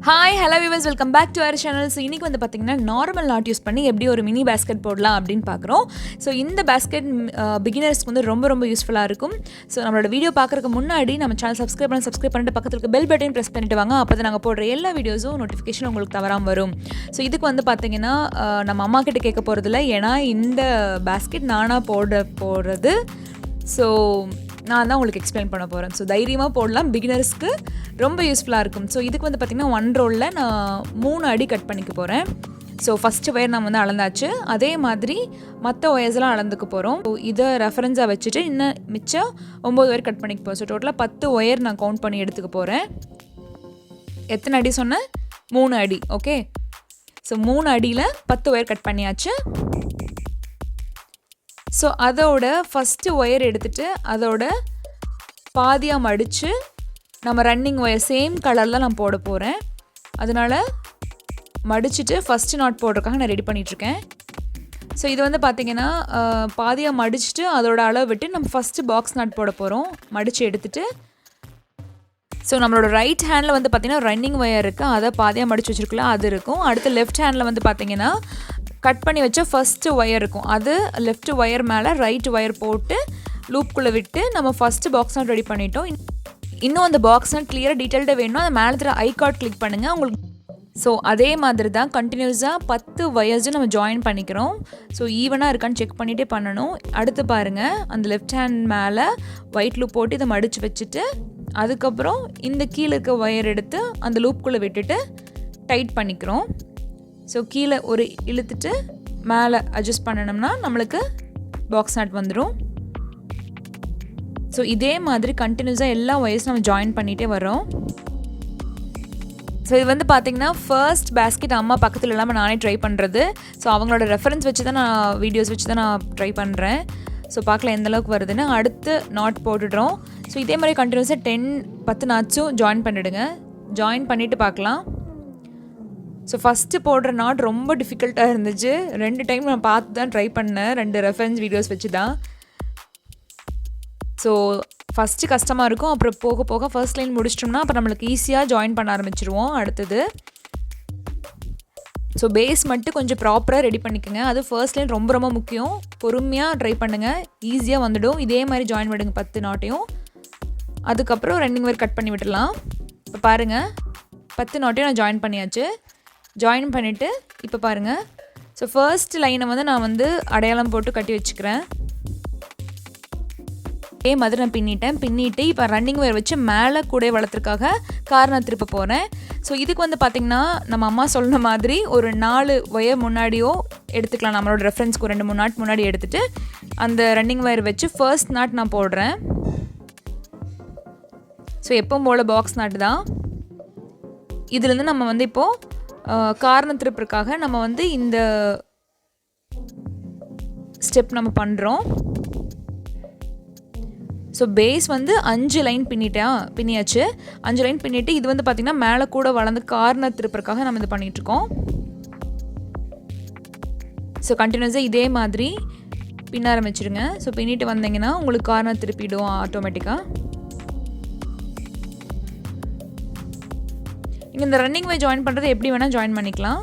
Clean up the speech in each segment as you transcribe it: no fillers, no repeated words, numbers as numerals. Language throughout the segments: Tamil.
Hi hello viewers, welcome back to our channel. So இன்றைக்கி வந்து பார்த்திங்கன்னா நார்மல் நாட் யூஸ் பண்ணி எப்படி ஒரு மினி பேஸ்கெட் போடலாம் அப்படின்னு பார்க்குறோம். ஸோ இந்த பேஸ்கெட் பிகினர்ஸ்க்கு வந்து ரொம்ப யூஸ்ஃபுல்லாக இருக்கும். ஸோ நம்மளோட வீடியோ பார்க்குறதுக்கு முன்னாடி நம்ம சேனல் சப்ஸ்கிரைப் பண்ணிட்டு பக்கத்தில் இருக்க பெல் பட்டன் ப்ரெஸ் பண்ணிட்டு வாங்க. அப்போ தான் நாங்கள் போடுற எல்லா வீடியோஸும் நோட்டிஃபிகேஷன் உங்களுக்கு தவறாமல் வரும். ஸோ இதுக்கு வந்து பார்த்திங்கன்னா நம்ம அம்மா கிட்ட கேட்க போகிறதில்ல, ஏன்னா இந்த பேஸ்கெட் நானாக போடுறது. ஸோ நான் தான் உங்களுக்கு எக்ஸ்பிளைன் பண்ண போகிறேன். ஸோ தைரியமாக போடலாம், பிகினர்ஸ்க்கு ரொம்ப யூஸ்ஃபுல்லாக இருக்கும். ஸோ இதுக்கு வந்து பார்த்திங்கன்னா 1 ரோலில் நான் 3 அடி கட் பண்ணிக்க போகிறேன். ஸோ ஃபஸ்ட்டு ஒயர் நான் வந்து அளந்தாச்சு. அதே மாதிரி மற்ற ஒயர்ஸ்லாம் அளந்துக்க போகிறோம். ஸோ இதை ரெஃபரன்ஸாக வச்சுட்டு இன்னும் மிச்சம் 9 ஒயர் கட் பண்ணிக்க போகிறோம். ஸோ டோட்டலாக 10 ஒயர் நான் கவுண்ட் பண்ணி எடுத்துக்க போகிறேன். எத்தனை அடி சொன்னேன்? 3 அடி. ஓகே, ஸோ 3 அடியில் 10 ஒயர் கட் பண்ணியாச்சு. ஸோ அதோட ஃபஸ்ட்டு ஒயர் எடுத்துகிட்டு அதோட பாதியாக மடித்து நம்ம ரன்னிங் ஒயர் சேம் கலரில் நான் போட போகிறேன். அதனால் மடிச்சுட்டு ஃபஸ்ட்டு நாட் போடுறதுக்காக நான் ரெடி பண்ணிகிட்ருக்கேன். ஸோ இது வந்து பார்த்திங்கன்னா பாதியாக மடிச்சுட்டு அதோட அளவு விட்டு நம்ம ஃபஸ்ட்டு பாக்ஸ் நாட் போட போகிறோம். மடித்து எடுத்துகிட்டு ஸோ நம்மளோட ரைட் ஹேண்டில் வந்து பார்த்திங்கன்னா ரன்னிங் ஒயர் இருக்குது, அதை பாதியாக மடித்து வச்சுருக்கலாம், அது இருக்கும். அடுத்து லெஃப்ட் ஹேண்டில் வந்து பார்த்திங்கன்னா கட் பண்ணி வச்ச ஃபஸ்ட்டு ஒயர் இருக்கும், அது லெஃப்ட் ஒயர் மேலே ரைட் ஒயர் போட்டு லூப்குள்ளே விட்டு நம்ம ஃபஸ்ட்டு பாக்ஸ் நாட் ரெடி பண்ணிட்டோம். இன்னும் அந்த பாக்ஸ் நாட் கிளியராக டீட்டெயில்டாக வேணும்னா அந்த மேலே இருக்கிற ஐ கார்ட் கிளிக் பண்ணுங்கள் உங்களுக்கு. ஸோ அதே மாதிரி தான் கண்டினியூஸாக 10 ஒயர்ஸும் நம்ம ஜாயின் பண்ணிக்கிறோம். ஸோ ஈவனாக இருக்கான்னு செக் பண்ணிகிட்டே பண்ணணும். அடுத்து பாருங்கள், அந்த லெஃப்ட் ஹேண்ட் மேலே ஒயிட் லூப் போட்டு இதை மடித்து வச்சுட்டு அதுக்கப்புறம் இந்த கீழே இருக்க ஒயர் எடுத்து அந்த லூப்குள்ளே விட்டுட்டு டைட் பண்ணிக்கிறோம். ஸோ கீழே ஒரு இழுத்துட்டு மேலே அட்ஜஸ்ட் பண்ணணும்னா நம்மளுக்கு பாக்ஸ் நாட் வந்துடும். ஸோ இதே மாதிரி கண்டினியூஸாக எல்லா ஒயர்ஸும் நம்ம ஜாயின் பண்ணிகிட்டே வரோம். ஸோ இது வந்து பார்த்திங்கன்னா ஃபர்ஸ்ட் பேஸ்கெட் அம்மா பக்கத்தில் இல்லாமல் நானே ட்ரை பண்ணுறது. ஸோ அவங்களோட ரெஃபரன்ஸ் வச்சு தான் நான் வீடியோஸ் வச்சு தான் நான் ட்ரை பண்ணுறேன். ஸோ பார்க்கலாம் எந்தளவுக்கு வருதுன்னு. அடுத்து நாட் போட்டுடுறோம். ஸோ இதே மாதிரி கண்டினியூஸாக 10 நாட்ஸும் ஜாயின் பண்ணிவிடுங்க. ஜாயின் பண்ணிவிட்டு பார்க்கலாம். ஸோ ஃபஸ்ட்டு போடுற நாட் ரொம்ப டிஃபிகல்ட்டாக இருந்துச்சு. 2 டைம் நான் பார்த்து தான் ட்ரை பண்ணேன், 2 ரெஃபரன்ஸ் வீடியோஸ் வச்சு தான். ஸோ ஃபஸ்ட்டு கஷ்டமாக இருக்கும், அப்புறம் போக போக ஃபர்ஸ்ட் லைன் முடிச்சிட்டோம்னா அப்புறம் நம்மளுக்கு ஈஸியாக ஜாயின் பண்ண ஆரம்பிச்சிருவோம். அடுத்தது ஸோ பேஸ் மட்டும் கொஞ்சம் ப்ராப்பராக ரெடி பண்ணிக்கோங்க. அது ஃபர்ஸ்ட் லைன் ரொம்ப முக்கியம். பொறுமையாக ட்ரை பண்ணுங்கள், ஈஸியாக வந்துடும். இதே மாதிரி ஜாயின் விடுங்க 10 நாட்டையும். அதுக்கப்புறம் ரன்னிங் ஒயர் கட் பண்ணி விட்டுடலாம். இப்போ பாருங்கள், 10 நாட்டையும் நான் ஜாயின் பண்ணியாச்சு. ஜாயின் பண்ணிவிட்டு இப்போ பாருங்கள், ஸோ ஃபர்ஸ்ட் லைனை வந்து நான் வந்து அடையாளம் போட்டு கட்டி வச்சுக்கிறேன். அதே மாதிரி நான் பின்னிட்டு இப்போ ரன்னிங் ஒயர் வச்சு மேலே கூட வளர்த்துறதுக்காக கார்னர் திருப்ப போகிறேன். ஸோ இதுக்கு வந்து பார்த்திங்கன்னா நம்ம அம்மா சொன்ன மாதிரி ஒரு 4 ஒயர் முன்னாடியோ எடுத்துக்கலாம். நம்மளோட ரெஃபரன்ஸ்க்கு 2-3 நாட் முன்னாடி எடுத்துகிட்டு அந்த ரன்னிங் ஒயர் வச்சு ஃபர்ஸ்ட் நாட் நான் போடுறேன். ஸோ எப்பவும் போல் பாக்ஸ் நாட் தான். இதுலேருந்து நம்ம வந்து இப்போது கார்னர் திருப்புறதுக்காக நம்ம வந்து இந்த ஸ்டெப் நம்ம பண்ணுறோம். ஸோ பேஸ் வந்து 5 லைன் பின்னியாச்சு. 5 லைன் பின்னிட்டு இது வந்து பார்த்திங்கன்னா மேலே கூட வளர்ந்து கார்னர் திருப்புறதுக்காக நம்ம இது பண்ணிகிட்ருக்கோம். ஸோ கண்டினியூஸாக இதே மாதிரி பின்ன ஆரம்பிச்சிருங்க. ஸோ பின்னிட்டு வந்தீங்கன்னா உங்களுக்கு கார்னர் திருப்பிடும் ஆட்டோமேட்டிக்காக. நீங்கள் இந்த ரன்னிங் வே ஜாயின் பண்ணுறது எப்படி வேணால் ஜாயின் பண்ணிக்கலாம்.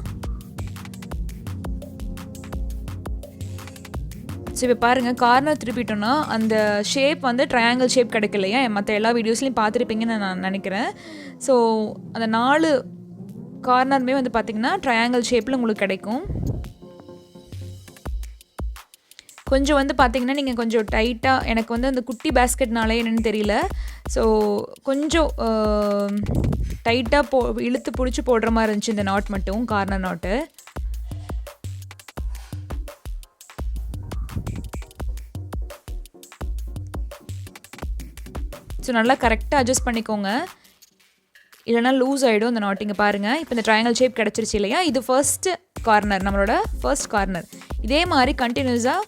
ஸோ இப்போ பாருங்கள், கார்னர் திருப்பிட்டோன்னா அந்த ஷேப் வந்து ட்ரையாங்கிள் ஷேப் கிடைக்கலையா? மற்ற எல்லா வீடியோஸ்லையும் பார்த்துருப்பீங்கன்னு நான் நினைக்கிறேன். ஸோ அந்த 4 கார்னருமே வந்து பார்த்திங்கன்னா ட்ரையாங்கிள் ஷேப்பில் உங்களுக்கு கிடைக்கும். கொஞ்சம் வந்து பார்த்திங்கன்னா நீங்கள் கொஞ்சம் டைட்டாக, எனக்கு வந்து அந்த குட்டி பேஸ்கெட்னாலே என்னென்னு தெரியல, ஸோ கொஞ்சம் டைட்டாக இழுத்து பிடிச்சி போடுற மாதிரி இருந்துச்சு இந்த நாட் மட்டும், கார்னர் நாட்டு. ஸோ நல்லா கரெக்டாக அட்ஜஸ்ட் பண்ணிக்கோங்க, இல்லைனா லூஸ் ஆகிடும் இந்த நாட். இங்கே பாருங்கள், இப்போ இந்த ட்ரையாங்கிள் ஷேப் கிடச்சிருச்சு இல்லையா? இது ஃபர்ஸ்ட்டு கார்னர், நம்மளோட ஃபர்ஸ்ட் கார்னர். இதே மாதிரி கண்டினியூஸாக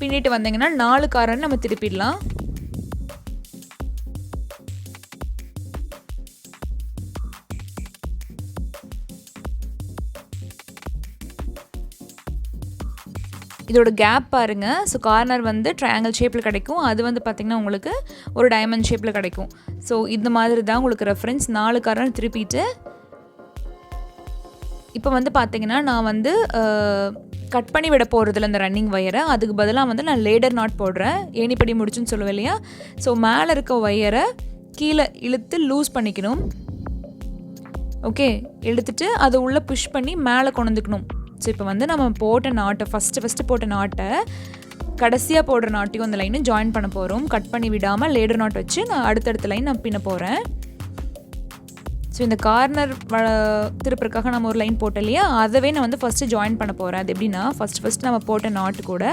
பின்னிட்டு வந்தீங்கன்னா 4 கார்னர் நம்ம திருப்பிடலாம். இதோட கேப் பாருங்கள். ஸோ கார்னர் வந்து ட்ரையாங்கிள் ஷேப்பில் கிடைக்கும், அது வந்து பார்த்திங்கன்னா உங்களுக்கு ஒரு டைமண்ட் ஷேப்பில் கிடைக்கும். ஸோ இந்த மாதிரி தான் உங்களுக்கு ரெஃபரன்ஸ். 4 கார்னர் திருப்பிட்டு இப்போ வந்து பார்த்தீங்கன்னா நான் வந்து கட் பண்ணி விட போகிறதில்ல இந்த ரன்னிங் ஒயரை. அதுக்கு பதிலாக வந்து நான் லேடர் நாட் போடுறேன். ஏணிப்படி முடிச்சுன்னு சொல்லுவேன் இல்லையா. ஸோ மேலே இருக்க ஒயரை கீழே இழுத்து லூஸ் பண்ணிக்கணும். ஓகே, எடுத்துகிட்டு அதை உள்ளே புஷ் பண்ணி மேலே கொண்டுக்கணும். ஸோ இப்போ வந்து நம்ம போட்ட நாட்டை ஃபஸ்ட்டு போட்ட நாட்டை கடைசியாக போடுற நாட்டையும் அந்த லைனை ஜாயின் பண்ண போகிறோம். கட் பண்ணி விடாமல் லேடர் நாட் வச்சு நான் அடுத்தடுத்த லைன் நான் பின்ன போகிறேன். ஸோ இந்த கார்னர் திருப்புறதுக்காக நம்ம ஒரு லைன் போட்டோம் இல்லையா, அதவே நான் வந்து ஃபஸ்ட்டு ஜாயின் பண்ண போகிறேன். அது எப்படின்னா ஃபஸ்ட்டு நம்ம போட்ட நாட்டு கூட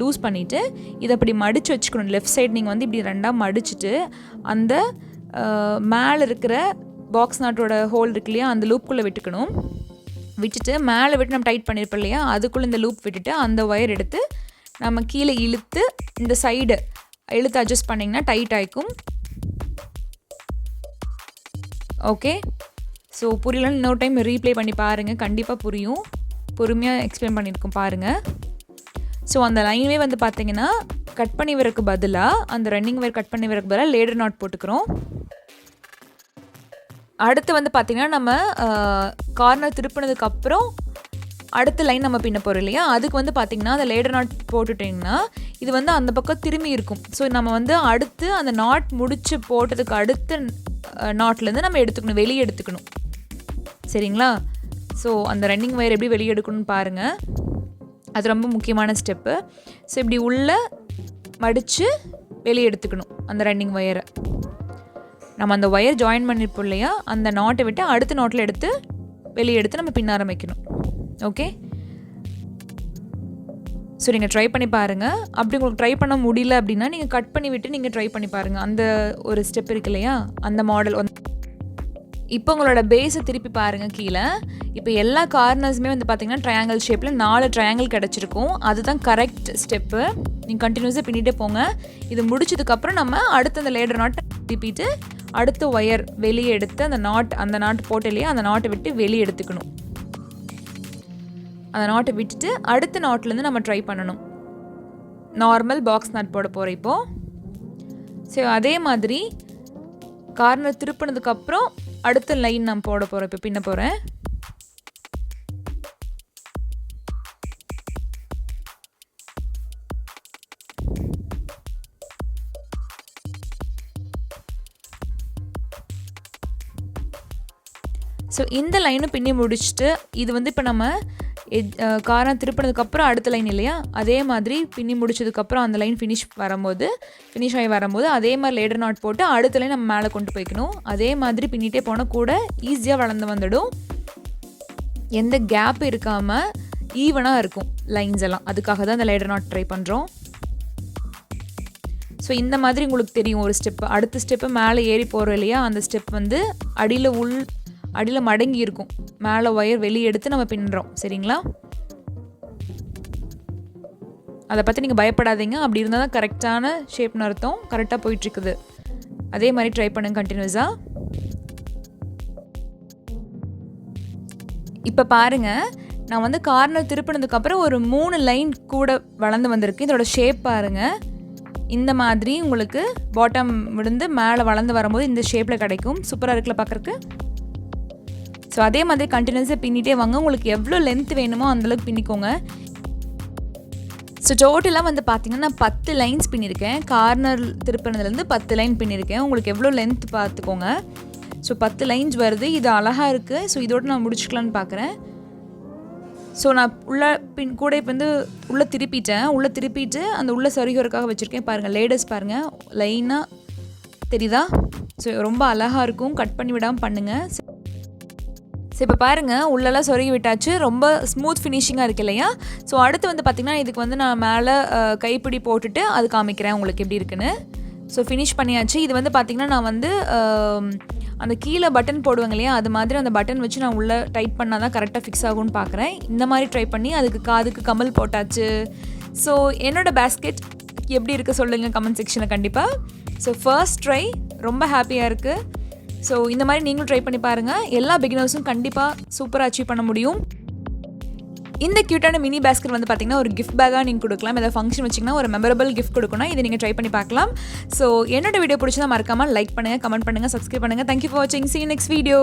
லூஸ் பண்ணிவிட்டு இதை அப்படி மடித்து வச்சுக்கணும். லெஃப்ட் சைடு நீங்கள் வந்து இப்படி ரெண்டாக மடிச்சுட்டு அந்த மேலே இருக்கிற பாக்ஸ் நாட்டோட ஹோல் இருக்கு இல்லையா, அந்த லூப்புக்குள்ளே விட்டுக்கணும். விட்டுட்டு மேலே விட்டு நம்ம டைட் பண்ணியிருப்போம் இல்லையா, அதுக்குள்ளே இந்த லூப் விட்டுட்டு அந்த ஒயர் எடுத்து நம்ம கீழே இழுத்து இந்த சைடு இழுத்து அட்ஜஸ்ட் பண்ணிங்கன்னா டைட் ஆகிக்கும். ஓகே, ஸோ புரியலன்னு இன்னொரு டைம் ரீப்ளே பண்ணி பாருங்கள், கண்டிப்பாக புரியும். பொறுமையாக எக்ஸ்பிளைன் பண்ணியிருக்கோம் பாருங்கள். ஸோ அந்த லைனே வந்து பார்த்தீங்கன்னா கட் பண்ணி வரக்கு பதிலாக அந்த ரன்னிங் ஒயர் கட் பண்ணி வரக்கு பதிலாக லேடர் நாட் போட்டுக்கிறோம். அடுத்து வந்து பார்த்திங்கன்னா நம்ம கார்னர் திருப்பினதுக்கப்புறம் அடுத்த லைன் நம்ம பின்ன போகிறோம் இல்லையா, அதுக்கு வந்து பார்த்திங்கன்னா அந்த லேடர் நாட் போட்டுட்டிங்கன்னா இது வந்து அந்த பக்கம் திரும்பி இருக்கும். ஸோ நம்ம வந்து அடுத்து அந்த நாட் முடித்து போட்டதுக்கு அடுத்த நாட்லேருந்து நம்ம எடுத்துக்கணும், வெளியே எடுத்துக்கணும். சரிங்களா? ஸோ அந்த ரன்னிங் ஒயர் எப்படி வெளியே எடுக்கணும்னு பாருங்கள், அது ரொம்ப முக்கியமான ஸ்டெப்பு. ஸோ இப்படி உள்ளே மடித்து வெளியே எடுத்துக்கணும் அந்த ரன்னிங் ஒயரை. நம்ம அந்த ஒயர் ஜாயின் பண்ணியிருப்போம் இல்லையா, அந்த நாட்டை விட்டு அடுத்த நாட்டில் எடுத்து வெளியே எடுத்து நம்ம பின்ன ஆரம்பிக்கணும். ஓகே, ஸோ நீங்கள் ட்ரை பண்ணி பாருங்கள். அப்படி உங்களுக்கு ட்ரை பண்ண முடியல அப்படின்னா நீங்கள் கட் பண்ணி விட்டு நீங்கள் ட்ரை பண்ணி பாருங்கள். அந்த ஒரு ஸ்டெப் இருக்கு இல்லையா, அந்த மாடல். இப்போ உங்களோட பேஸை திருப்பி பாருங்கள் கீழே. இப்போ எல்லா கார்னர்ஸுமே வந்து பார்த்திங்கன்னா ட்ரையாங்கிள் ஷேப்பில் 4 ட்ரையாங்கிள் கிடச்சிருக்கும். அதுதான் கரெக்ட் ஸ்டெப்பு. நீங்கள் கண்டினியூஸாக பின்னிட்டே போங்க. இது முடிச்சதுக்கப்புறம் நம்ம அடுத்த அந்த லேடர் நாட்டை திருப்பிட்டு அடுத்த ஒயர் வெளியே எடுத்து அந்த நாட்டு போட்டு இல்லையா, அந்த நாட்டை விட்டு வெளியே எடுத்துக்கணும். அந்த நாட்டை விட்டுட்டு அடுத்த நாட்லேருந்து நம்ம ட்ரை பண்ணணும். நார்மல் பாக்ஸ் நாட் போட போகிறோம் இப்போது. ஸோ அதே மாதிரி கார்னர் திருப்பினதுக்கப்புறம் அடுத்த லைன் நான் போட போகிறேன். இப்போ பின்ன போகிறேன். ஸோ இந்த லைனும் பின்னி முடிச்சுட்டு இது வந்து இப்போ நம்ம காரம் திருப்பினதுக்கப்புறம் அடுத்த லைன் இல்லையா, அதே மாதிரி பின்னி முடிச்சதுக்கப்புறம் அந்த லைன் ஃபினிஷ் ஆகி வரும்போது அதே மாதிரி லேடர் நாட் போட்டு அடுத்த லைன் நம்ம மேலே கொண்டு போய்க்கணும். அதே மாதிரி பின்னிட்டே போனால் கூட ஈஸியாக வளர்ந்து வந்துடும். எந்த கேப் இருக்காமல் ஈவனாக இருக்கும் லைன்ஸ் எல்லாம். அதுக்காக தான் அந்த லேடர் நாட் ட்ரை பண்ணுறோம். ஸோ இந்த மாதிரி உங்களுக்கு தெரியும் ஒரு ஸ்டெப்பு. அடுத்த ஸ்டெப்பு மேலே ஏறி போகிறோம் இல்லையா, அந்த ஸ்டெப் வந்து அடியில் மடங்கி இருக்கும். மேலே ஒயர் வெளியே எடுத்து நம்ம பின்னுறோம். சரிங்களா? அதை பற்றி நீங்கள் பயப்படாதீங்க. அப்படி இருந்தால் தான் கரெக்டான ஷேப்னு அர்த்தம். கரெக்டாக போயிட்டுருக்குது. அதே மாதிரி ட்ரை பண்ணுங்க கண்டினியூஸாக. இப்போ பாருங்கள், நான் வந்து கார்னர் திருப்பினதுக்கப்புறம் ஒரு 3 லைன் கூட வளர்ந்து வந்திருக்கு. இதோட ஷேப் பாருங்கள். இந்த மாதிரி உங்களுக்கு பாட்டம் விழுந்து மேலே வளர்ந்து வரும்போது இந்த ஷேப்பில் கிடைக்கும். சூப்பராக இருக்குல்ல பார்க்குறக்கு. ஸோ அதே மாதிரி கண்டினியூஸாக பின்னிட்டே வாங்க. உங்களுக்கு எவ்வளோ லென்த் வேணுமோ அந்தளவுக்கு பின்னிக்கோங்க. ஸோ டோட்டலாக வந்து பார்த்திங்கன்னா நான் 10 லைன்ஸ் பின்னிருக்கேன். கார்னர் திருப்பினதுலேருந்து 10 லைன் பின்னிருக்கேன். உங்களுக்கு எவ்வளோ லென்த் பார்த்துக்கோங்க. ஸோ 10 லைன்ஸ் வருது. இது அழகாக இருக்குது. ஸோ இதோடு நான் முடிச்சுக்கலான்னு பார்க்குறேன். ஸோ நான் கூட இப்போ வந்து உள்ளே திருப்பிட்டு அந்த உள்ளே சொருகிறதுக்காக வச்சுருக்கேன். பாருங்கள், லேடர்ஸ் பாருங்கள், லைனாக தெரியுதா? ஸோ ரொம்ப அழகாக இருக்கும். கட் பண்ணி விடாமல் பண்ணுங்கள். ஸோ இப்போ பாருங்கள், உள்ளெல்லாம் சொருகி விட்டாச்சு. ரொம்ப ஸ்மூத் ஃபினிஷிங்காக இருக்கு இல்லையா? ஸோ அடுத்து வந்து பார்த்திங்கன்னா இதுக்கு வந்து நான் மேலே கைப்பிடி போட்டுட்டு அது காமிக்கிறேன் உங்களுக்கு எப்படி இருக்குன்னு. ஸோ ஃபினிஷ் பண்ணியாச்சு. இது வந்து பார்த்திங்கன்னா நான் வந்து அந்த கீழே பட்டன் போடுவாங்க இல்லையா, அது மாதிரி அந்த பட்டன் வச்சு நான் உள்ளே டைட் பண்ணால் தான் கரெக்டாக ஃபிக்ஸ் ஆகும்னு பார்க்குறேன். இந்த மாதிரி ட்ரை பண்ணி அதுக்கு காதுக்கு கமல் போட்டாச்சு. ஸோ என்னோடய பேஸ்கெட் எப்படி இருக்குது சொல்லுங்கள் கமெண்ட் செக்ஷனில் கண்டிப்பாக. ஸோ ஃபர்ஸ்ட் ட்ரை ரொம்ப ஹாப்பியாக இருக்குது. ஸோ இந்த மாதிரி நீங்களும் ட்ரை பண்ணி பாருங்கள். எல்லா பிகினர்ஸும் கண்டிப்பாக சூப்பராக அச்சீவ் பண்ண முடியும். இந்த க்யூட்டான மினி பேஸ்கெட் வந்து பார்த்திங்கன்னா ஒரு கிஃப்ட் பேக்காக நீங்கள் கொடுக்கலாம். ஏதாவது ஃபங்க்ஷன் வச்சிங்கன்னா ஒரு மெமரபிள் கிஃப்ட் கொடுக்கணும். இதை நீங்கள் ட்ரை பண்ணி பார்க்கலாம். ஸோ என்னோட வீடியோ பிடிச்சதா மறக்காமல் லைக் பண்ணுங்கள், கமெண்ட் பண்ணுங்கள், சப்ஸ்கிரைப் பண்ணுங்கள். தேங்க்யூ ஃபார் வாட்சிங். See you next video.